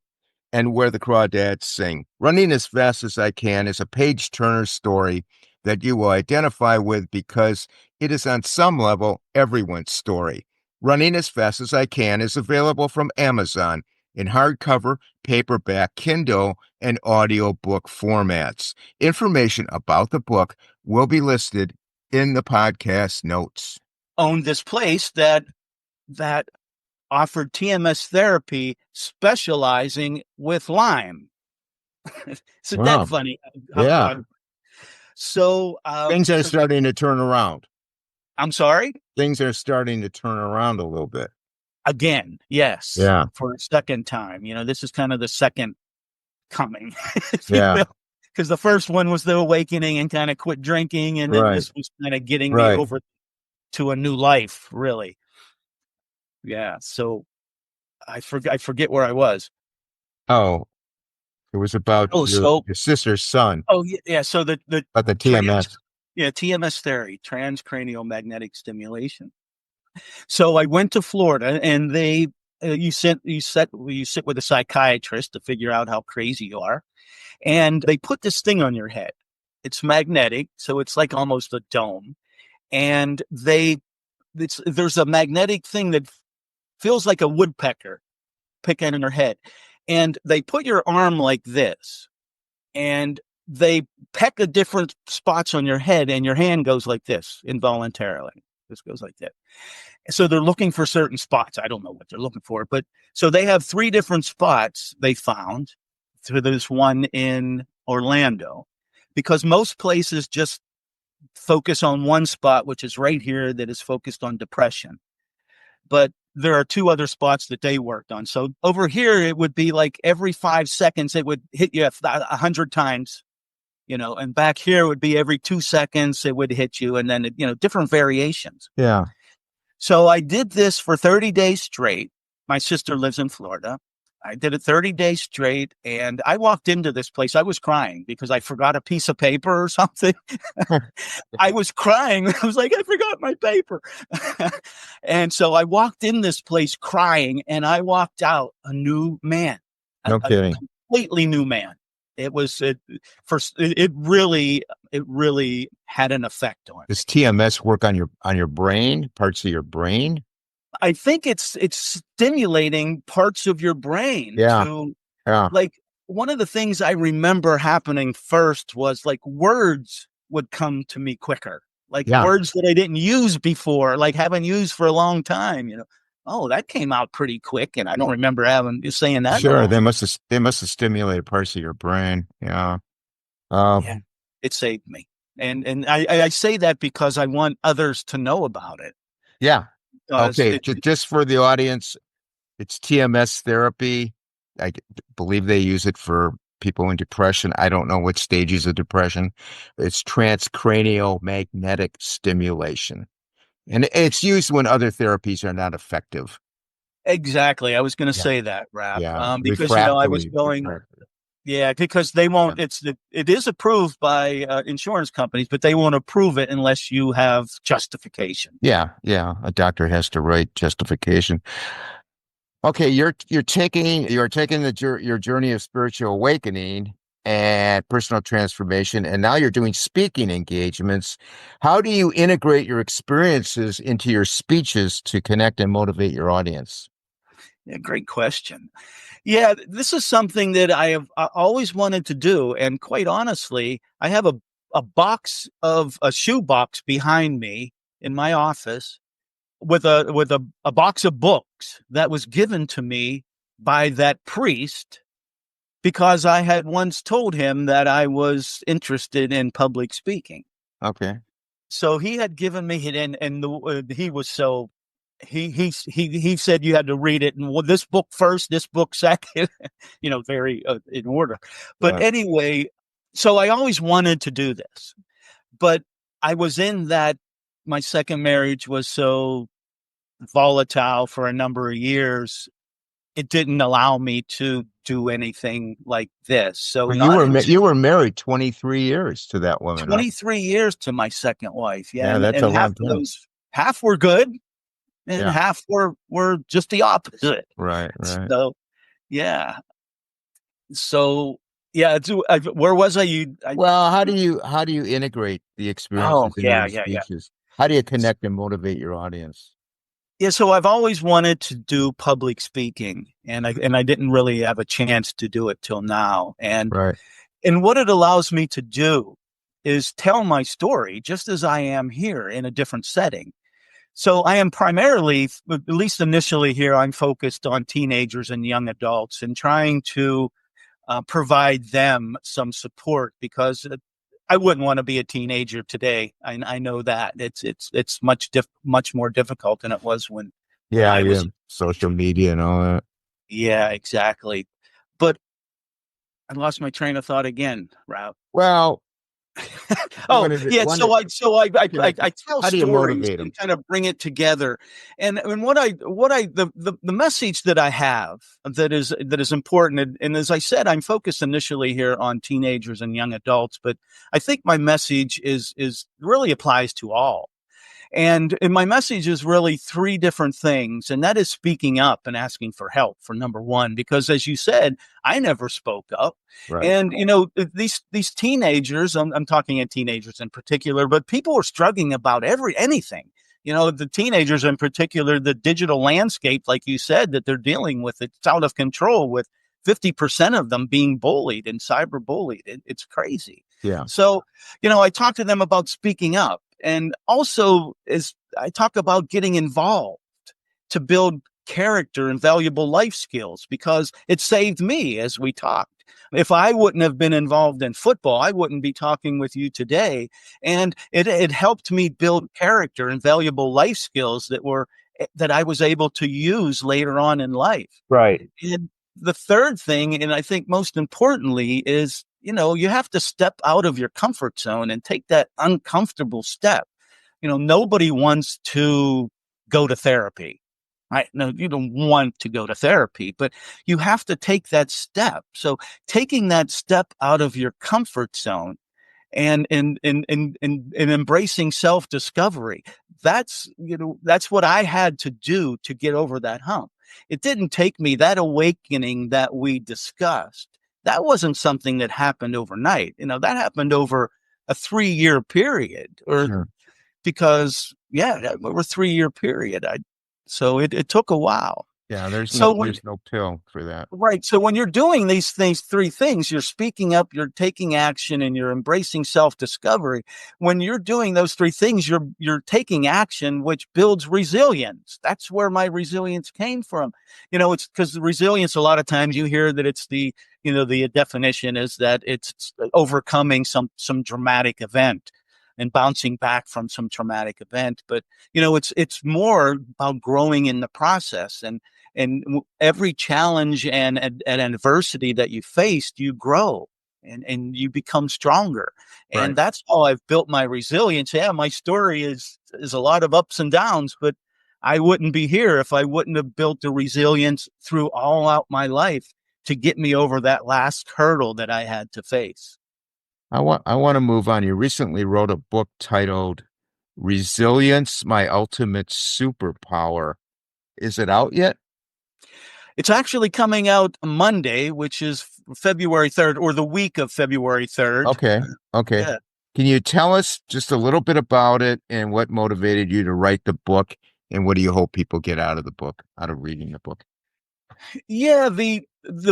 and Where the Crawdads Sing. Running as Fast as I Can is a page-turner story that you will identify with because it is on some level everyone's story. Running as Fast as I Can is available from Amazon in hardcover, paperback, Kindle, and audiobook formats. Information about the book will be listed in the podcast notes. Owned this place that offered TMS therapy specializing with Lyme. Isn't that Wow. funny? Yeah. So Things are starting to turn around. I'm sorry? Things are starting to turn around a little bit. Again, yes. Yeah. For a second time. This is kind of the second coming. Yeah. Because the first one was the awakening and kind of quit drinking. And then this was kind of getting me over to a new life, really. Yeah. So I forget where I was. Oh, it was about your sister's son. Oh, yeah. So the TMS. TMS theory, transcranial magnetic stimulation. So I went to Florida, and you sit with a psychiatrist to figure out how crazy you are, and they put this thing on your head. It's magnetic, so it's like almost a dome, and there's a magnetic thing that feels like a woodpecker picking in her head, and they put your arm like this, and they peck at different spots on your head, and your hand goes like this involuntarily. This goes like that. So they're looking for certain spots. I don't know what they're looking for, but so they have 3 different spots they found. So there's one in Orlando, because most places just focus on one spot, which is right here, that is focused on depression. But there are 2 other spots that they worked on. So over here, it would be like every 5 seconds, it would hit you 100 times, and back here would be every 2 seconds, it would hit you. And then, different variations. Yeah. So I did this for 30 days straight. My sister lives in Florida. I did it 30 days straight, and I walked into this place. I was crying because I forgot a piece of paper or something. I was crying. I was like, I forgot my paper. And so I walked in this place crying, and I walked out a new man. No kidding. A completely new man. It really had an effect on me. Does TMS work on your brain, parts of your brain? I think it's stimulating parts of your brain. Yeah. Like, one of the things I remember happening first was like words would come to me quicker, like words that I didn't use before, like haven't used for a long time. Oh, that came out pretty quick, and I don't remember saying that. Sure, they must have stimulated parts of your brain. Yeah. Yeah, it saved me, and I say that because I want others to know about it. Yeah. Okay, just for the audience, it's TMS therapy. I believe they use it for people in depression. I don't know what stages of depression. It's transcranial magnetic stimulation. And it's used when other therapies are not effective. Exactly. I was going to say that, Rap. Yeah. Because, I was going... Yeah, because they won't. Yeah. It is approved by insurance companies, but they won't approve it unless you have justification. Yeah, a doctor has to write justification. Okay, you're taking your journey of spiritual awakening and personal transformation, and now you're doing speaking engagements. How do you integrate your experiences into your speeches to connect and motivate your audience? Yeah, great question. Yeah, this is something that I always wanted to do. And quite honestly, I have a shoe box behind me in my office with a box of books that was given to me by that priest, because I had once told him that I was interested in public speaking. Okay. So he had given me it, and he was so... He said you had to read it, and this book first, this book second, very in order. But anyway, so I always wanted to do this, but I was in that my second marriage was so volatile for a number of years. It didn't allow me to do anything like this. So you were married 23 years to that woman. 23 years to my second wife. Yeah, that's a long time. Half were good. And half were just the opposite. Right. So, yeah. So, yeah. Where was I? Well, how do you integrate the experiences in your speeches? How do you connect and motivate your audience? Yeah. So I've always wanted to do public speaking, and I didn't really have a chance to do it till now. And what it allows me to do is tell my story just as I am here in a different setting. So I am primarily, at least initially here, I'm focused on teenagers and young adults and trying to provide them some support, because I wouldn't want to be a teenager today. I know that it's much more difficult than it was when Yeah, I yeah. was. Social media and all that. Yeah, exactly. But I lost my train of thought again, Rob. Well, Oh one of the yeah, one that can I, I tell how do you stories motivate and them? kind of bring it together, and the message that I have that is important, and as I said, I'm focused initially here on teenagers and young adults, but I think my message is really applies to all. And my message is really three different things. And that is speaking up and asking for help, for number one, because as you said, I never spoke up. Right. And, these teenagers, I'm talking at teenagers in particular, but people are struggling about anything. The teenagers in particular, the digital landscape, like you said, that they're dealing with, it's out of control with 50% of them being bullied and cyberbullied. It's crazy. Yeah. So, I talk to them about speaking up. And also, as I talk about getting involved to build character and valuable life skills, because it saved me as we talked. If I wouldn't have been involved in football, I wouldn't be talking with you today. And it helped me build character and valuable life skills that I was able to use later on in life. Right. And the third thing, and I think most importantly, is, you have to step out of your comfort zone and take that uncomfortable step. Nobody wants to go to therapy. Right? No, you don't want to go to therapy, but you have to take that step. So taking that step out of your comfort zone and embracing self-discovery, that's what I had to do to get over that hump. It didn't take me, that awakening that we discussed, that wasn't something that happened overnight. That happened over a 3-year period, or Sure. because over a 3-year period. So it took a while. Yeah, there's no So when there's no pill for that. Right. So when you're doing these things, three things, you're speaking up, you're taking action, and you're embracing self-discovery. When you're doing those three things, you're taking action, which builds resilience. That's where my resilience came from. It's because resilience, a lot of times you hear that it's the definition is that it's overcoming some dramatic event and bouncing back from some traumatic event. But it's more about growing in the process, and every challenge and adversity that you faced, you grow and you become stronger. Right. And that's how I've built my resilience. Yeah, my story is a lot of ups and downs, but I wouldn't be here if I wouldn't have built the resilience through all out my life to get me over that last hurdle that I had to face. I want to move on. You recently wrote a book titled Resilience, My Ultimate Superpower. Is it out yet? It's actually coming out Monday, which is February 3rd, or the week of February 3rd. Okay. Okay. Yeah. Can you tell us just a little bit about it and what motivated you to write the book, and what do you hope people get out of the book, out of reading the book? Yeah, the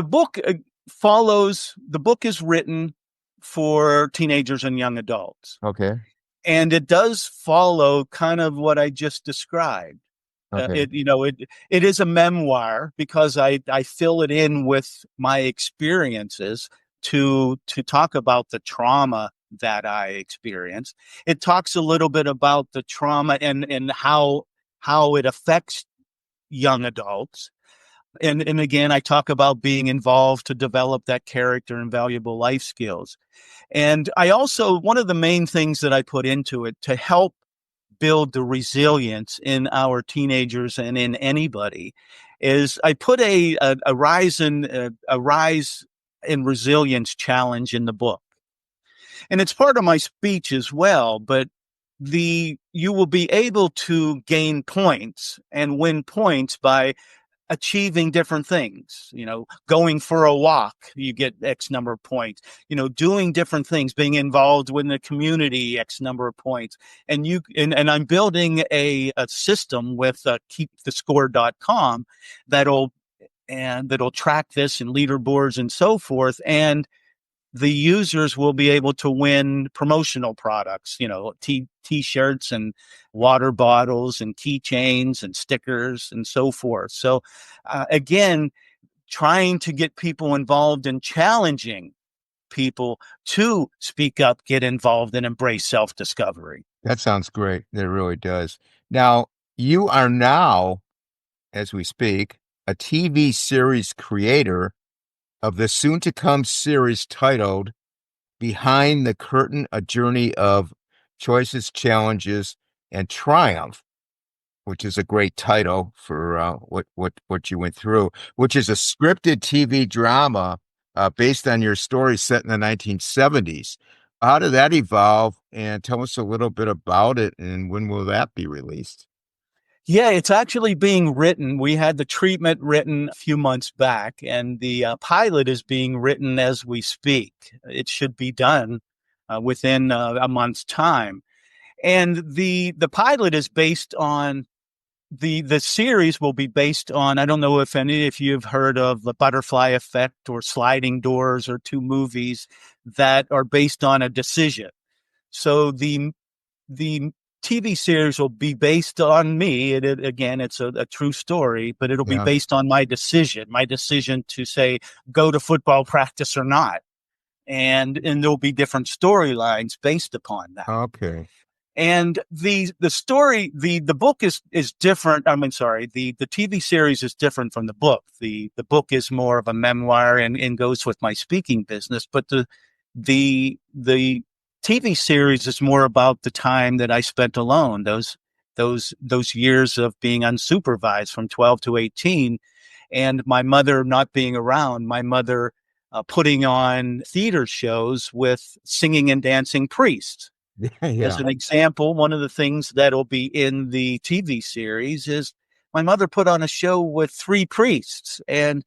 book the book is written for teenagers and young adults. Okay. And it does follow kind of what I just described. Okay. It is a memoir, because I fill it in with my experiences to talk about the trauma that I experienced. It talks a little bit about the trauma and how it affects young adults. And again, I talk about being involved to develop that character and valuable life skills. And I also, one of the main things that I put into it to help build the resilience in our teenagers and in anybody is I put a rise in resilience challenge in the book. And it's part of my speech as well, but you will be able to gain points and win points by achieving different things. Going for a walk, you get X number of points. Doing different things, being involved with the community, X number of points. And I'm building a system with keepthescore.com that'll track this and leaderboards and so forth. And the users will be able to win promotional products, t-shirts and water bottles and keychains and stickers and so forth. So again, trying to get people involved and challenging people to speak up, get involved, and embrace self-discovery. That sounds great. It really does. Now, you are now, as we speak, a TV series creator of the soon to come series titled Behind the Curtain, a journey of choices, challenges, and triumph, which is a great title for what you went through, which is a scripted TV drama based on your story set in the 1970s. How did that evolve? And tell us a little bit about it, and when will that be released? Yeah, it's actually being written. We had the treatment written a few months back, and the pilot is being written as we speak. It should be done within a month's time. And the pilot is based on the series will be based on, I don't know if any if you've heard of The Butterfly Effect or Sliding Doors, or two movies that are based on a decision. So the TV series will be based on me. Again, it's a true story, but it'll be Yeah. based on my decision to say, go to football practice or not. And there'll be different storylines based upon that. Okay. And the story, the book is different. I mean, sorry, the TV series is different from the book. The book is more of a memoir and goes with my speaking business, but the TV series is more about the time that I spent alone, those years of being unsupervised from 12 to 18, and my mother not being around, my mother putting on theater shows with singing and dancing priests. As Yeah. an example, one of the things that'll be in the TV series is my mother put on a show with three priests, and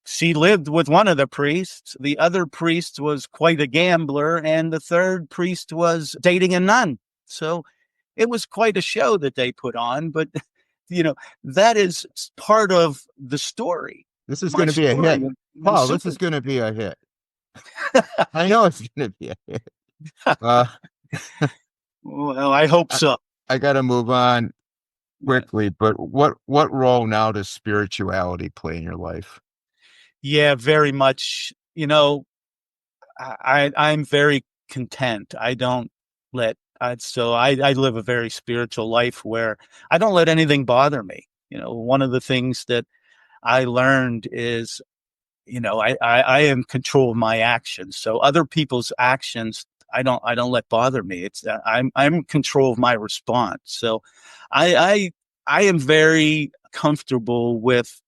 she lived with one of the priests. The other priest was quite a gambler, and the third priest was dating a nun. So it was quite a show that they put on, but you know, that is part of the story. This is My going to be a hit. story. Paul, this is going to be a hit. I know it's going to be a hit. Uh, Well, I hope I, so. I got to move on quickly, but what role now does spirituality play in your life? Yeah, very much. I'm very content. I don't let I live a very spiritual life where I don't let anything bother me. One of the things that I learned is, I am in control of my actions. So other people's actions, I don't let bother me. It's I'm in control of my response. So I I I am very comfortable with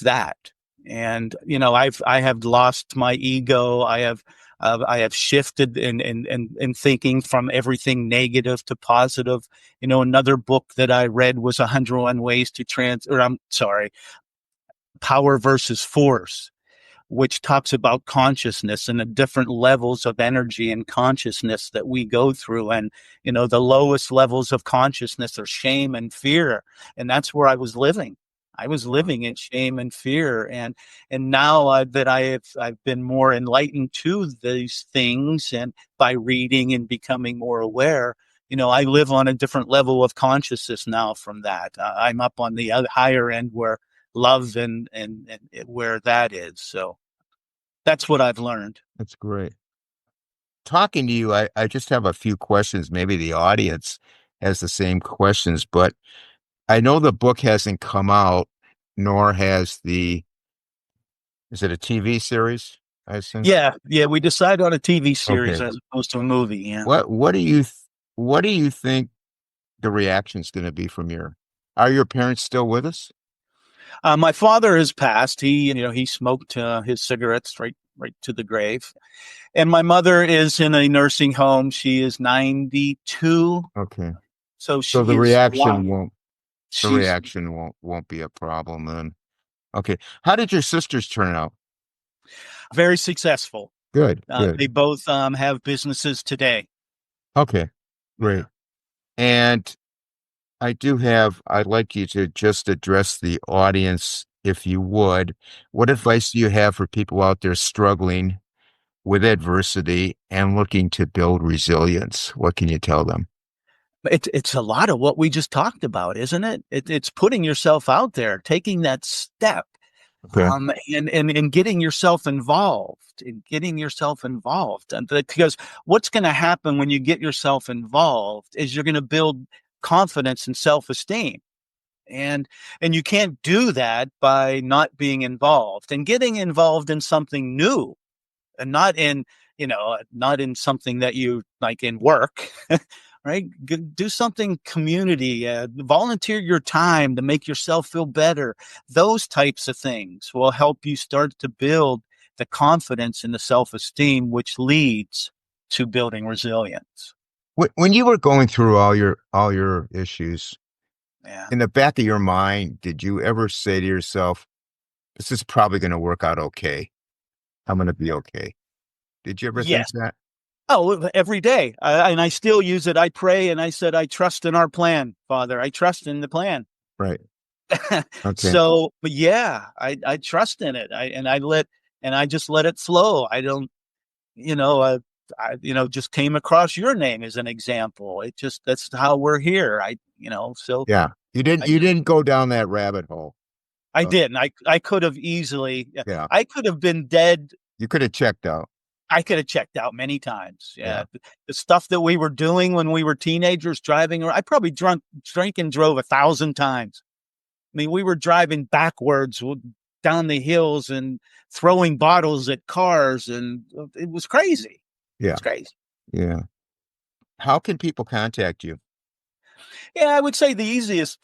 that. And I have lost my ego. I have shifted in thinking from everything negative to positive. Another book that I read was 101 Ways to I'm sorry, Power versus Force, which talks about consciousness and the different levels of energy and consciousness that we go through. And, the lowest levels of consciousness are shame and fear. And that's where I was living. I was living in shame and fear. And now that I've been more enlightened to these things, and by reading and becoming more aware, I live on a different level of consciousness now from that. I'm up on the other higher end where love and where that is. So that's what I've learned. That's great. Talking to you, I just have a few questions. Maybe the audience has the same questions, but I know the book hasn't come out, nor has is it a TV series? I assume. Yeah, we decided on a TV series Okay. as opposed to a movie. Yeah. What do you think the reaction's going to be from are your parents still with us? My father has passed. He smoked his cigarettes right to the grave. And my mother is in a nursing home. She is 92. Okay. So So she is long. the She's reaction won't be a problem then. Okay. How did your sisters turn out? very successful. Good, good. They both have businesses today. Okay. Yeah. Great. And I'd like you to just address the audience if you would. What advice do you have for people out there struggling with adversity and looking to build resilience? What can you tell them? It's a lot of what we just talked about, isn't it? It's putting yourself out there, taking that step, Okay. and getting yourself involved, and because what's going to happen when you get yourself involved is you're going to build confidence and self-esteem, and you can't do that by not being involved and getting involved in something new, and not in something that you like in work. Right? Do something community, volunteer your time to make yourself feel better. Those types of things will help you start to build the confidence and the self-esteem, which leads to building resilience. When you were going through all your issues, Yeah. in the back of your mind, did you ever say to yourself, "This is probably going to work out okay. I'm going to be okay"? Did you ever think Yes. that? Oh, every day. And I still use it. I pray and I said, I trust in our plan, Father. I trust in the plan. Right. Okay. So, but yeah, I trust in it. I just let it flow. I don't, just came across your name as an example. That's how we're here. So Yeah. You didn't I you just, didn't go down that rabbit hole. I Uh, didn't. I could have easily, yeah. I could have been dead. You could have checked out. I could have checked out many times. Yeah. Yeah. The stuff that we were doing when we were teenagers driving, or I probably drank and drove 1,000 times. I mean, we were driving backwards down the hills and throwing bottles at cars, and it was crazy. Yeah. It's crazy. Yeah. How can people contact you? Yeah, I would say the easiest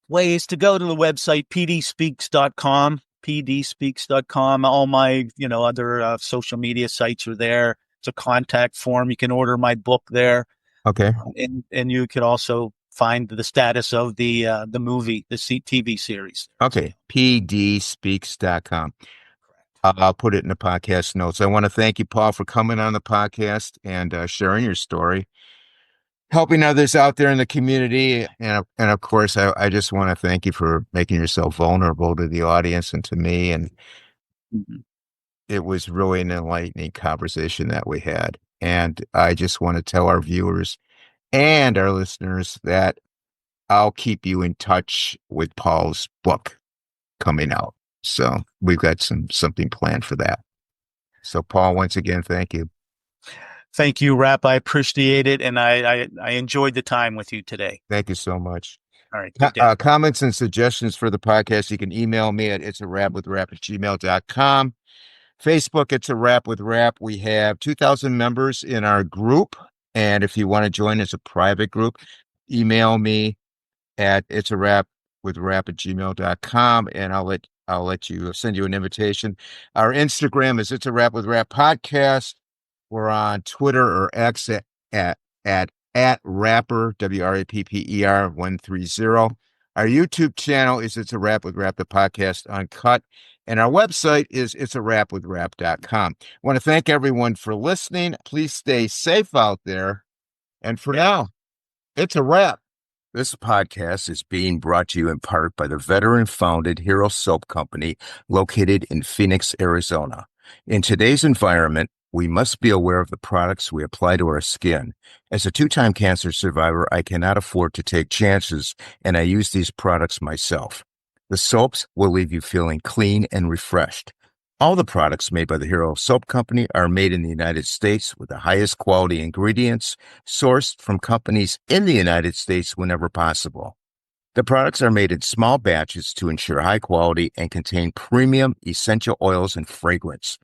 way is to go to the website pdspeaks.com, pdspeaks.com. All my, other social media sites are there. It's a contact form. You can order my book there. Okay. And you could also find the status of the movie, the TV series. Okay. pdspeaks.com. I'll put it in the podcast notes. I want to thank you, Paul, for coming on the podcast and sharing your story, helping others out there in the community. And of course, I just want to thank you for making yourself vulnerable to the audience and to me. And Mhm. it was really an enlightening conversation that we had. And I just want to tell our viewers and our listeners that I'll keep you in touch with Paul's book coming out. So we've got something planned for that. So Paul, once again, thank you. Thank you, Rap. I appreciate it, and I enjoyed the time with you today. Thank you so much. All right, good day. Comments and suggestions for the podcast, you can email me at itsarapwithrap@gmail.com. Facebook, It's a Rap with Rap. We have 2,000 members in our group. And if you want to join as a private group, email me at itsarapwithrap@gmail.com and I'll let you send you an invitation. Our Instagram is It's a Rap with Rap Podcast. We're on Twitter or X at at rapper WRAPPER 130. Our YouTube channel is It's a Rap with Rap the Podcast Uncut. And our website is itsarapwithrap.com. I want to thank everyone for listening. Please stay safe out there. And for now, it's a wrap. This podcast is being brought to you in part by the veteran-founded Hero Soap Company located in Phoenix, Arizona. In today's environment, we must be aware of the products we apply to our skin. As a two-time cancer survivor, I cannot afford to take chances, and I use these products myself. The soaps will leave you feeling clean and refreshed. All the products made by the Hero Soap Company are made in the United States with the highest quality ingredients, sourced from companies in the United States whenever possible. The products are made in small batches to ensure high quality and contain premium essential oils and fragrance.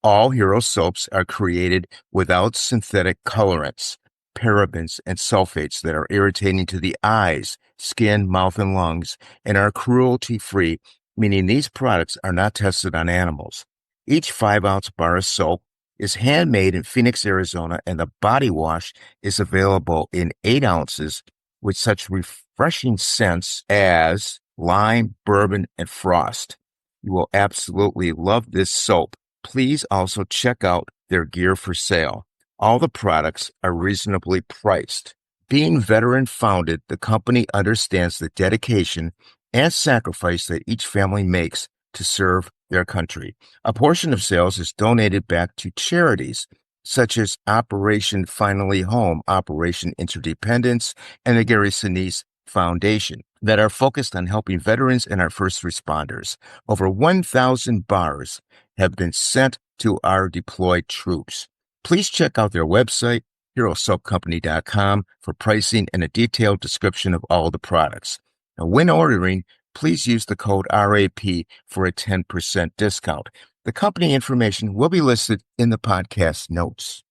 All Hero soaps are created without synthetic colorants, parabens, and sulfates that are irritating to the eyes, skin, mouth, and lungs, and are cruelty-free, meaning these products are not tested on animals. Each 5-ounce bar of soap is handmade in Phoenix, Arizona, and the body wash is available in 8 ounces with such refreshing scents as lime, bourbon, and frost. You will absolutely love this soap. Please also check out their gear for sale. All the products are reasonably priced. Being veteran founded, the company understands the dedication and sacrifice that each family makes to serve their country. A portion of sales is donated back to charities such as Operation Finally Home, Operation Interdependence, and the Gary Sinise Foundation that are focused on helping veterans and our first responders. Over 1,000 bars have been sent to our deployed troops. Please check out their website, herosoapcompany.com, for pricing and a detailed description of all the products. Now, when ordering, please use the code RAP for a 10% discount. The company information will be listed in the podcast notes.